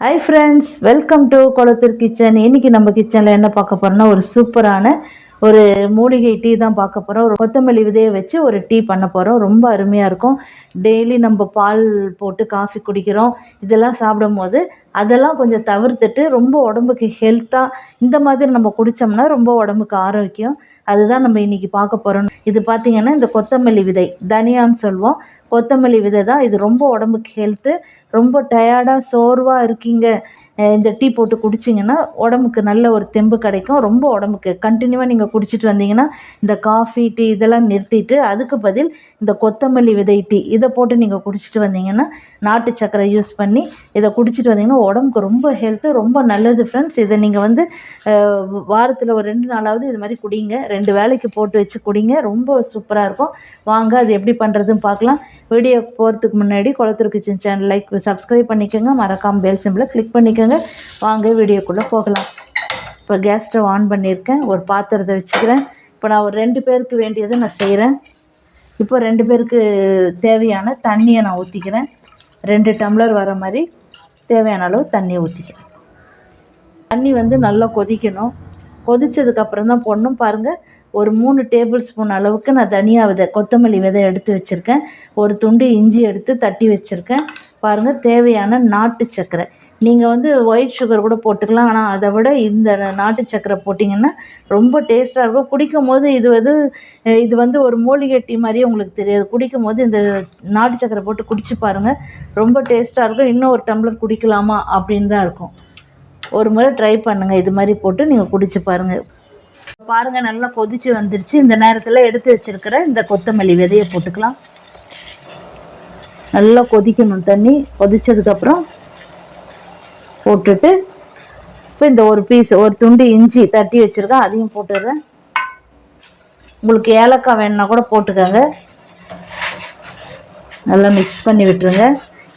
Hi friends, welcome to Kolathur kitchen. இன்றைக்கி நம்ம கிச்சனில் என்ன பார்க்க போகிறோம்னா ஒரு சூப்பரான ஒரு மூலிகை டீ தான் பார்க்க போகிறோம். ஒரு கொத்தமல்லி விதையை வச்சு ஒரு டீ பண்ண போகிறோம். ரொம்ப அருமையாக இருக்கும். டெய்லி நம்ம பால் போட்டு காஃபி குடிக்கிறோம். இதெல்லாம் சாப்பிடும் போது அதெல்லாம் கொஞ்சம் தவிர்த்துட்டு ரொம்ப உடம்புக்கு ஹெல்த்தாக இந்த மாதிரி நம்ம குடித்தோம்னா ரொம்ப உடம்புக்கு ஆரோக்கியம். அதுதான் நம்ம இன்றைக்கி பார்க்க போகிறோம். இது பார்த்திங்கன்னா இந்த கொத்தமல்லி விதை, தனியான்னு சொல்லுவோம். கொத்தமல்லி விதை தான் இது. ரொம்ப உடம்புக்கு ஹெல்த்து. ரொம்ப டயர்டாக சோர்வாக இருக்கீங்க, இந்த டீ போட்டு குடிச்சிங்கன்னா உடம்புக்கு நல்ல ஒரு தெம்பு கிடைக்கும். ரொம்ப உடம்புக்கு கண்டினியூவாக நீங்கள் குடிச்சிட்டு வந்தீங்கன்னா இந்த காஃபி டீ இதெல்லாம் நிறுத்திட்டு அதுக்கு பதில் இந்த கொத்தமல்லி விதை டீ இதை போட்டு நீங்கள் குடிச்சிட்டு வந்தீங்கன்னா, நாட்டு சர்க்கரை யூஸ் பண்ணி இதை குடிச்சிட்டு வந்தீங்கன்னா உடம்புக்கு ரொம்ப ஹெல்த்து, ரொம்ப நல்லது ஃப்ரெண்ட்ஸ். இதை நீங்கள் வந்து வாரத்தில் ஒரு 2 நாளாவது இது மாதிரி குடிங்க. 2 வேளைக்கு போட்டு வச்சு குடிங்க. ரொம்ப சூப்பராக இருக்கும். வாங்க அது எப்படி பண்ணுறதுன்னு பார்க்கலாம். வீடியோ போகிறதுக்கு முன்னாடி Kolathur kitchen channel like subscribe பண்ணிக்கோங்க. மறக்காமல் பெல் சிம்பிளை கிளிக் பண்ணிக்கோங்க. வாங்க வீடியோக்குள்ளே போகலாம். இப்போ கேஸ் ஸ்டவ் ஆன் பண்ணியிருக்கேன். ஒரு பாத்திரத்தை வச்சுக்கிறேன். இப்போ நான் ஒரு 2 பேருக்கு வேண்டியதை நான் செய்கிறேன். இப்போ 2 பேருக்கு தேவையான தண்ணியை நான் ஊற்றிக்கிறேன். 2 டம்ளர் வர மாதிரி தேவையான அளவு தண்ணியை ஊற்றிக்கிறேன். தண்ணி வந்து நல்லா கொதிக்கணும். கொதித்ததுக்கப்புறம் தான் போடணும். பாருங்கள், ஒரு 3 டேபிள் ஸ்பூன் அளவுக்கு நான் தனியா விதை, கொத்தமல்லி விதை எடுத்து வச்சுருக்கேன். ஒரு துண்டு இஞ்சி எடுத்து தட்டி வச்சுருக்கேன். பாருங்கள், தேவையான நாட்டு சர்க்கரை. நீங்கள் வந்து ஒயிட் சுகர் கூட போட்டுக்கலாம். ஆனால் அதை விட இந்த நாட்டு சர்க்கரை போட்டிங்கன்னா ரொம்ப டேஸ்ட்டாக இருக்கும். குடிக்கும் போது இது வந்து ஒரு மூலிகை டீ மாதிரியே உங்களுக்கு தெரியாது. குடிக்கும் போது இந்த நாட்டு சர்க்கரை போட்டு குடிச்சு பாருங்கள், ரொம்ப டேஸ்ட்டாக இருக்கும். இன்னும் ஒரு டம்ளர் குடிக்கலாமா அப்படின்னு தான் இருக்கும். ஒரு முறை ட்ரை பண்ணுங்கள். இது மாதிரி போட்டு நீங்கள் குடிச்சு பாருங்கள். பாருங்கள், நல்லா கொதிச்சு வந்துருச்சு. இந்த நேரத்தில் எடுத்து வச்சிருக்கிற இந்த கொத்தமல்லி விதையை போட்டுக்கலாம். நல்லா கொதிக்கணும். தண்ணி கொதிச்சதுக்கப்புறம் போட்டுட்டு இப்போ இந்த ஒரு துண்டு இஞ்சி தட்டி வச்சுருக்கேன், அதையும் போட்டுடுறேன். உங்களுக்கு ஏலக்காய் வேணுன்னா கூட போட்டுக்கோங்க. நல்லா மிக்ஸ் பண்ணி விட்டுருங்க.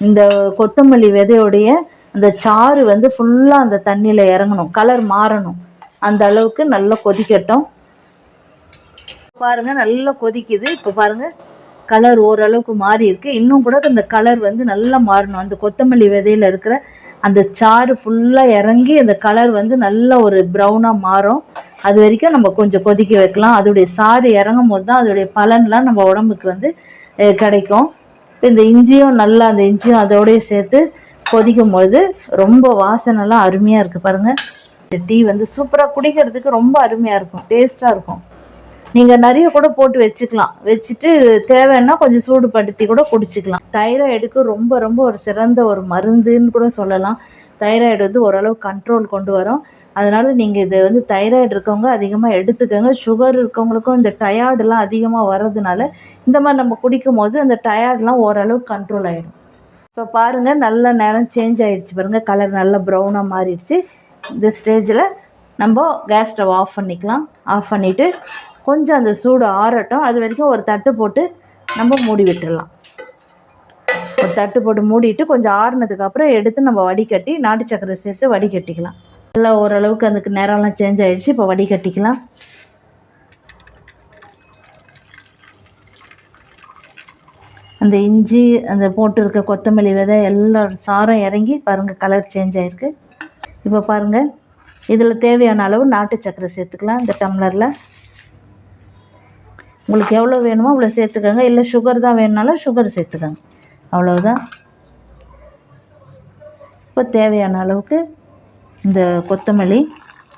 இந்த கொத்தமல்லி விதையோடைய அந்த சாறு வந்து ஃபுல்லாக அந்த தண்ணியில் இறங்கணும், கலர் மாறணும். அந்த அளவுக்கு நல்லா கொதிக்கட்டும். பாருங்கள், நல்லா கொதிக்குது. இப்போ பாருங்கள், கலர் ஓரளவுக்கு மாறி இருக்குது. இன்னும் கூட அந்த கலர் வந்து நல்லா மாறணும். அந்த கொத்தமல்லி விதையில் இருக்கிற அந்த சாறு ஃபுல்லாக இறங்கி அந்த கலர் வந்து நல்ல ஒரு ப்ரௌனாக மாறும். அது வரைக்கும் நம்ம கொஞ்சம் கொதிக்க வைக்கலாம். அதோடைய சாறு இறங்கும் போது தான் அதோடைய பலன்லாம் நம்ம உடம்புக்கு வந்து கிடைக்கும். இந்த இஞ்சியும் நல்லா, அந்த இஞ்சியும் அதோடய சேர்த்து கொதிக்கும் பொழுது ரொம்ப வாசனைலாம் அருமையாக இருக்குது. பாருங்கள், டீ வந்து சூப்பராக குடிக்கிறதுக்கு ரொம்ப அருமையாக இருக்கும், டேஸ்ட்டாக இருக்கும். நீங்கள் நிறைய கூட போட்டு வச்சுக்கலாம். வச்சுட்டு தேவைன்னா கொஞ்சம் சூடுபடுத்தி கூட குடிச்சிக்கலாம். தைராய்டுக்கு ரொம்ப ரொம்ப ஒரு சிறந்த ஒரு மருந்துன்னு கூட சொல்லலாம். தைராய்டு வந்து ஓரளவு கண்ட்ரோல் கொண்டு வரும். அதனால் நீங்கள் இதை வந்து தைராய்டு இருக்கவங்க அதிகமாக எடுத்துக்கோங்க. சுகர் இருக்கவங்களுக்கும் இந்த டயர்டெலாம் அதிகமாக வர்றதுனால இந்த மாதிரி நம்ம குடிக்கும் போது அந்த டயர்டெலாம் ஓரளவு கண்ட்ரோல் ஆகிடும். இப்போ பாருங்கள், நல்ல நேரம் சேஞ்ச் ஆகிடுச்சு. பாருங்கள், கலர் நல்லா ப்ரௌனாக மாறிடுச்சு. இந்த ஸ்டேஜில் நம்ம கேஸ் ஸ்டவ் ஆஃப் பண்ணிக்கலாம். ஆஃப் பண்ணிவிட்டு கொஞ்சம் அந்த சூடு ஆறட்டும். அது வரைக்கும் ஒரு தட்டு போட்டு நம்ம மூடி விட்டுடலாம். ஒரு தட்டு போட்டு மூடிட்டு கொஞ்சம் ஆறுனதுக்கப்புறம் எடுத்து நம்ம வடிகட்டி நாட்டு சர்க்கரை சேர்த்து வடிகட்டிக்கலாம். நல்லா ஓரளவுக்கு அதுக்கு நேரம்லாம் சேஞ்ச் ஆகிடுச்சு. இப்போ வடிகட்டிக்கலாம். அந்த இஞ்சி, அந்த போட்டிருக்க கொத்தமல்லி விதை எல்லா சாரம் இறங்கி பாருங்கள், கலர் சேஞ்ச் ஆகிருக்கு. இப்போ பாருங்கள், இதில் தேவையான அளவு நாட்டு சர்க்கரை சேர்த்துக்கலாம். இந்த டம்ளரில் உங்களுக்கு எவ்வளோ வேணுமோ அவ்வளோ சேர்த்துக்கோங்க. இல்லை சுகர் தான் வேணுனாலும் சுகர் சேர்த்துக்கோங்க. அவ்வளோதான். இப்போ தேவையான அளவுக்கு இந்த கொத்தமல்லி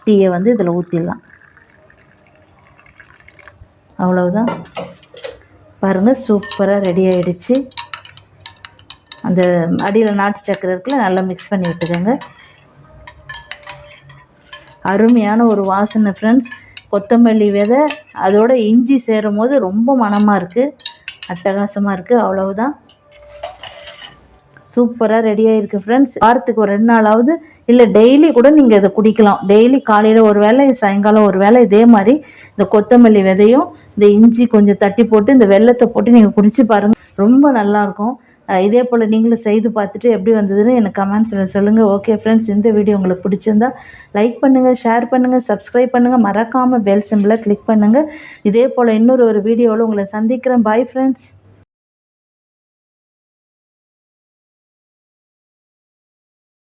டீயை வந்து இதில் ஊற்றிடலாம். அவ்வளோதான். பாருங்கள், சூப்பராக ரெடி ஆகிடுச்சு. அந்த அடியில் நாட்டு சர்க்கரை இருக்குல்ல, நல்லா மிக்ஸ் பண்ணி விட்டுக்கோங்க. அருமையான ஒரு வாசனை ஃப்ரெண்ட்ஸ். கொத்தமல்லி விதை அதோட இஞ்சி சேரும் போது ரொம்ப மணமாக இருக்குது, அட்டகாசமாக இருக்குது. அவ்வளவுதான், சூப்பராக ரெடியாக இருக்குது ஃப்ரெண்ட்ஸ். வாரத்துக்கு ஒரு 2 நாளாவது இல்லை டெய்லி கூட நீங்கள் இதை குடிக்கலாம். டெய்லி காலையில் ஒரு வேளை, சாயங்காலம் ஒரு வேளை இதே மாதிரி இந்த கொத்தமல்லி விதையும் இந்த இஞ்சி கொஞ்சம் தட்டி போட்டு இந்த வெல்லத்தை போட்டு நீங்கள் குடிச்சு பாருங்கள். ரொம்ப நல்லாயிருக்கும். இதே போல் நீங்களும் செய்து பார்த்துட்டு எப்படி வந்ததுன்னு எனக்கு கமெண்ட்ஸில் சொல்லுங்கள். ஓகே ஃப்ரெண்ட்ஸ், இந்த வீடியோ உங்களுக்கு பிடிச்சிருந்தா லைக் பண்ணுங்கள், ஷேர் பண்ணுங்கள், சப்ஸ்கிரைப் பண்ணுங்கள். மறக்காமல் பெல் சிம்பிளை கிளிக் பண்ணுங்கள். இதே போல் இன்னொரு வீடியோவில் உங்களை சந்திக்கிறேன். Bye friends.